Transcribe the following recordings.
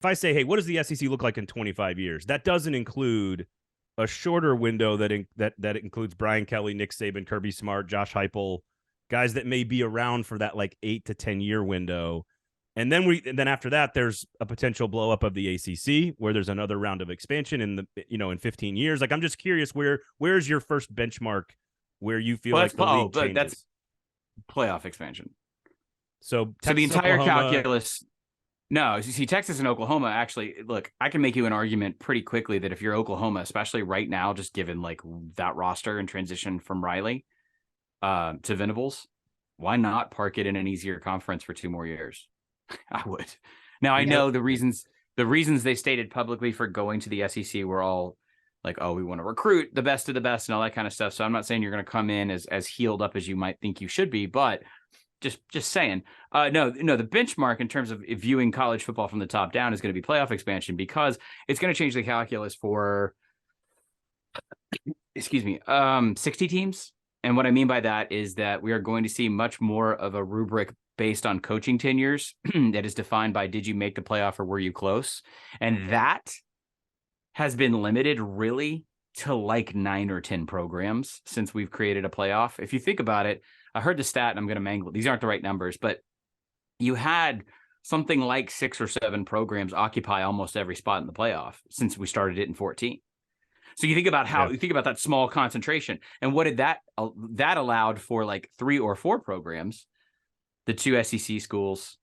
if I say, hey, what does the SEC look like in 25 years? That doesn't include a shorter window that includes Brian Kelly, Nick Saban, Kirby Smart, Josh Heupel, guys that may be around for that like 8 to 10 year window. And then after that, there's a potential blow up of the ACC where there's another round of expansion in 15 years. Like, I'm just curious, where's your first benchmark where you feel like the league changes? That's playoff expansion. So the entire Oklahoma, calculus. No, you see, Texas and Oklahoma actually, look, I can make you an argument pretty quickly that if you're Oklahoma, especially right now, just given like that roster and transition from Riley to Venables, why not park it in an easier conference for 2 more years? I would. Now, I know the reasons they stated publicly for going to the SEC were all like, oh, we want to recruit the best of the best and all that kind of stuff. So I'm not saying you're going to come in as healed up as you might think you should be, but just saying. No, the benchmark in terms of viewing college football from the top down is going to be playoff expansion, because it's going to change the calculus for, 60 teams. And what I mean by that is that we are going to see much more of a rubric based on coaching tenures that is defined by, did you make the playoff or were you close? And that has been limited really to like 9 or 10 programs since we've created a playoff. If you think about it, I heard the stat and I'm going to mangle it. These aren't the right numbers, but you had something like 6 or 7 programs occupy almost every spot in the playoff since we started it in 2014. So you think about you think about that small concentration, and what did that allowed for like 3 or 4 programs, the 2 SEC schools,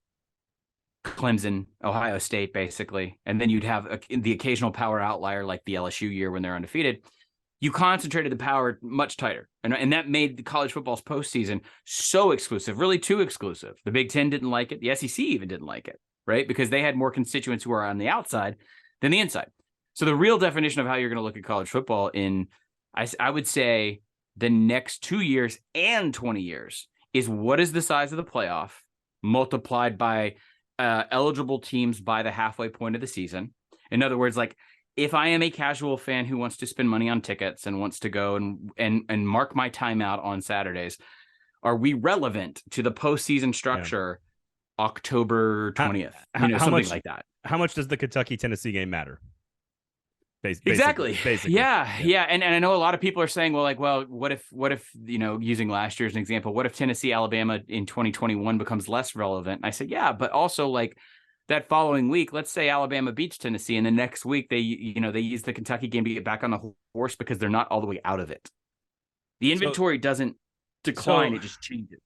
Clemson, Ohio State, basically. And then you'd have the occasional power outlier like the LSU year when they're undefeated. You concentrated the power much tighter. And that made the college football's postseason so exclusive, really too exclusive. The Big Ten didn't like it. The SEC even didn't like it, right? Because they had more constituents who are on the outside than the inside. So the real definition of how you're going to look at college football in, I would say, the next 2 years and 20 years is what is the size of the playoff multiplied by eligible teams by the halfway point of the season. In other words, like, if I am a casual fan who wants to spend money on tickets and wants to go and mark my time out on Saturdays, are we relevant to the postseason structure October 20th? Something much, like that. How much does the Kentucky-Tennessee game matter? Basically. Yeah. Yeah. And I know a lot of people are saying, what if, using last year as an example, what if Tennessee, Alabama in 2021 becomes less relevant? And I said, yeah, but also like, that following week, let's say Alabama beats Tennessee, and the next week they use the Kentucky game to get back on the horse because they're not all the way out of it. The inventory doesn't decline; it just changes.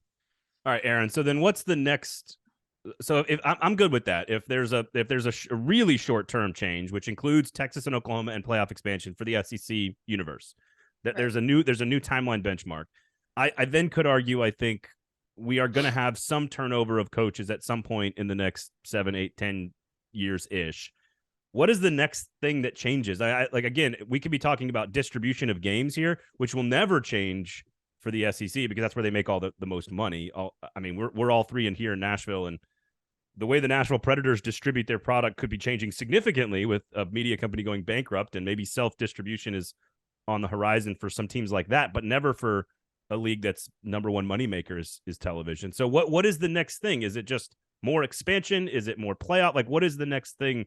All right, Aaron. So then, what's the next? So if I'm good with that, if there's a really short term change, which includes Texas and Oklahoma and playoff expansion for the SEC universe, that there's a new timeline benchmark. I then could argue, I think, we are going to have some turnover of coaches at some point in the next 7, 8, 10 years ish. What is the next thing that changes? Again, we could be talking about distribution of games here, which will never change for the SEC because that's where they make all the most money. We're all three in here in Nashville, and the way the Nashville Predators distribute their product could be changing significantly with a media company going bankrupt, and maybe self-distribution is on the horizon for some teams like that, but never for a league that's number one moneymaker is television. So what is the next thing? Is it just more expansion? Is it more playoff? Like, what is the next thing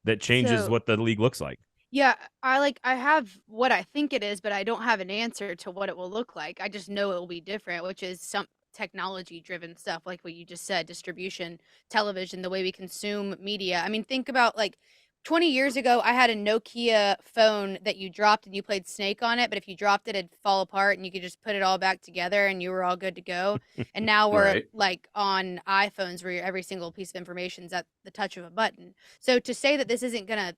that changes what the league looks like? Yeah, I have what I think it is, but I don't have an answer to what it will look like. I just know it will be different, which is some technology driven stuff, like what you just said, distribution, television, the way we consume media. I mean, think about like 20 years ago, I had a Nokia phone that you dropped and you played Snake on it, but if you dropped it, it'd fall apart and you could just put it all back together and you were all good to go. And now we're like on iPhones where every single piece of information is at the touch of a button. So to say that this isn't going to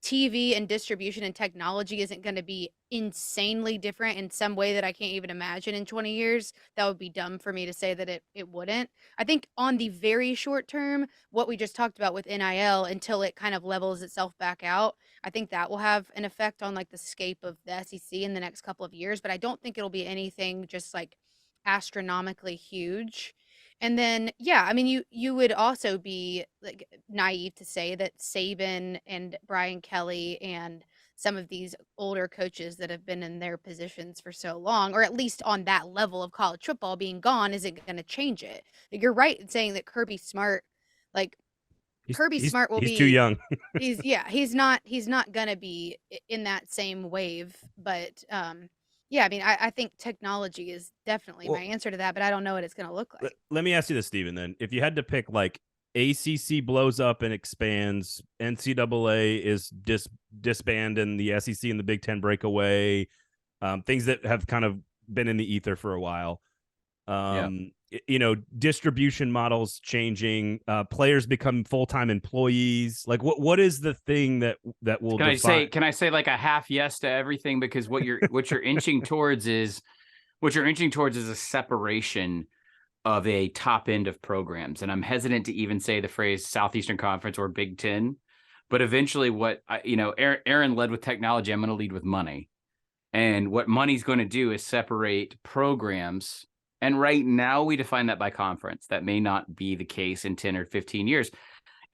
TV and distribution and technology isn't going to be insanely different in some way that I can't even imagine in 20 years, that would be dumb for me to say that it wouldn't. I think on the very short term, what we just talked about with NIL, until it kind of levels itself back out, I think that will have an effect on like the scape of the SEC in the next couple of years, but I don't think it'll be anything just like astronomically huge. And then, yeah, I mean, you would also be like naive to say that Saban and Brian Kelly and some of these older coaches that have been in their positions for so long, or at least on that level of college football being gone, isn't going to change it. Like, you're right in saying that Kirby Smart, like, Kirby Smart will be. He's too young. He's not gonna be in that same wave. But yeah, I mean, I think technology is definitely my answer to that, but I don't know what it's gonna look like. Let me ask you this, Steven, then. If you had to pick, like, ACC blows up and expands, NCAA is disbanding, the SEC and the Big Ten break away, things that have kind of been in the ether for a while. Distribution models changing, players become full-time employees. Like, what is the thing that will define? Can I say like a half yes to everything? Because what you're inching towards is a separation of a top end of programs. And I'm hesitant to even say the phrase Southeastern Conference or Big Ten, but eventually Aaron led with technology. I'm going to lead with money. And what money's going to do is separate programs. And right now we define that by conference. That may not be the case in 10 or 15 years.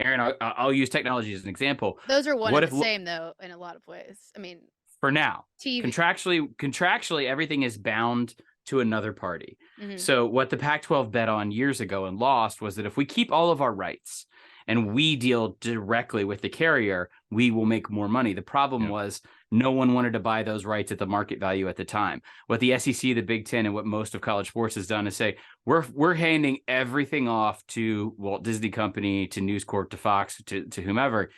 Aaron, I'll use technology as an example. Those are one and the same, though, in a lot of ways. I mean, for now, TV. contractually, everything is bound to another party. Mm-hmm. So what the Pac-12 bet on years ago and lost was that if we keep all of our rights and we deal directly with the carrier, we will make more money. The problem was no one wanted to buy those rights at the market value at the time. What the SEC, the Big Ten, and what most of college sports has done is say, we're handing everything off to Walt Disney Company, to News Corp, to Fox, to whomever.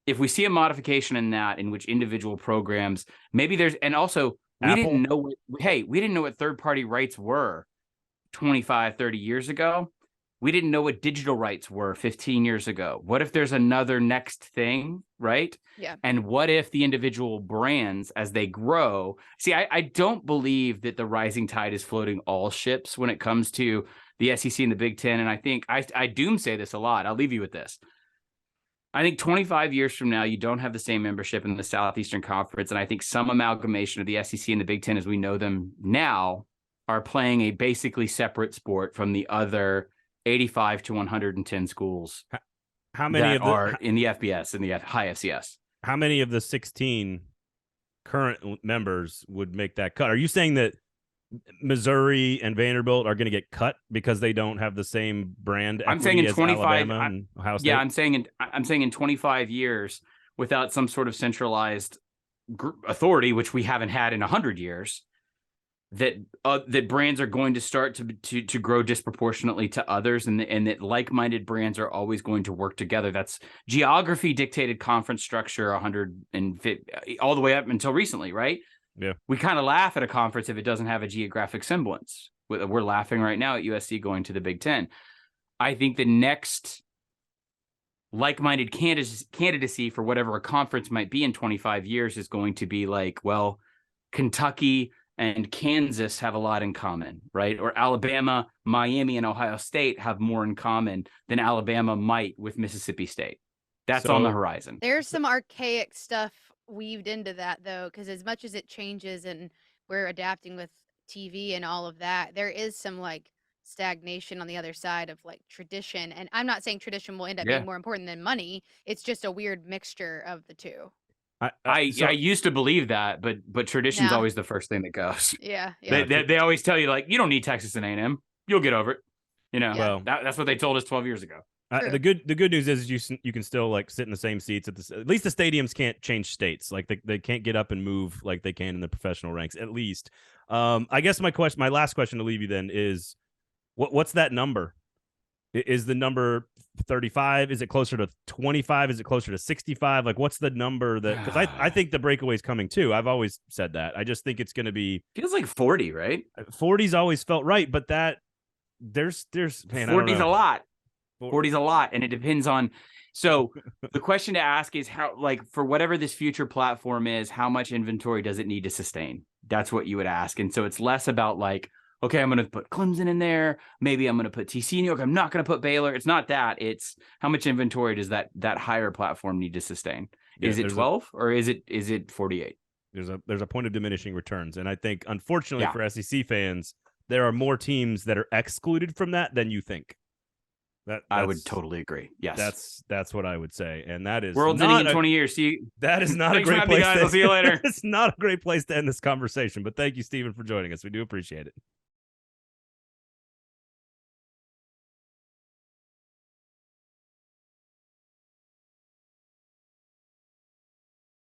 If we see a modification in that, in which individual programs, maybe there's, and also we didn't know what third-party rights were 25, 30 years ago. We didn't know what digital rights were 15 years ago. What if there's another next thing, right? Yeah. And what if the individual brands, as they grow, I don't believe that the rising tide is floating all ships when it comes to the SEC and the Big Ten. And I think I doomsay this a lot. I'll leave you with this. I think 25 years from now, you don't have the same membership in the Southeastern Conference. And I think some amalgamation of the SEC and the Big Ten as we know them now are playing a basically separate sport from the other 85 to 110 schools. How many are in the FBS and the high FCS? How many of the 16 current members would make that cut? Are you saying that Missouri and Vanderbilt are going to get cut because they don't have the same brand equity? I'm saying in 25. and Ohio State? Yeah, I'm saying in 25 years, without some sort of centralized authority, which we haven't had in 100 years, that brands are going to start to grow disproportionately to others, and that like-minded brands are always going to work together. That's geography dictated conference structure 150 all the way up until recently, right? Yeah. We kind of laugh at a conference if it doesn't have a geographic semblance. We're laughing right now at USC going to the Big Ten. I think the next like-minded candidacy for whatever a conference might be in 25 years is going to be like, well, Kentucky and Kansas have a lot in common, right? Or Alabama, Miami, and Ohio State have more in common than Alabama might with Mississippi State. That's on the horizon. There's some archaic stuff weaved into that, though, because as much as it changes and we're adapting with TV and all of that, there is some like stagnation on the other side of like tradition. And I'm not saying tradition will end up being more important than money. It's just a weird mixture of the two. I used to believe that, but tradition's always the first thing that goes. Yeah. They always tell you, like, you don't need Texas and A&M. You'll get over it. Well, that's what they told us 12 years ago. The good news is you can still like sit in the same seats at least the stadiums can't change states. Like they can't get up and move like they can in the professional ranks, at least. I guess my last question to leave you then is what's that number? Is the number 35? Is it closer to 25? Is it closer to 65? Like, what's the number that? Because I think the breakaway's coming too. I've always said that. I just think it's going to be feels like 40, right? 40's always felt right, but that there's 40's a lot. 40's a lot, and it depends on. So the question to ask is how, like, for whatever this future platform is, how much inventory does it need to sustain? That's what you would ask, and so it's less about like, okay, I'm going to put Clemson in there. Maybe I'm going to put TCU. New York. I'm not going to put Baylor. It's not that. It's how much inventory does that higher platform need to sustain? Is it 12 or is it 48? There's a point of diminishing returns, and I think unfortunately for SEC fans, there are more teams that are excluded from that than you think. I would totally agree. Yes, that's what I would say, and that is world's ending in 20 years. See, that is not a great place. I'll see you later. It's not a great place to end this conversation, but thank you, Stephen, for joining us. We do appreciate it.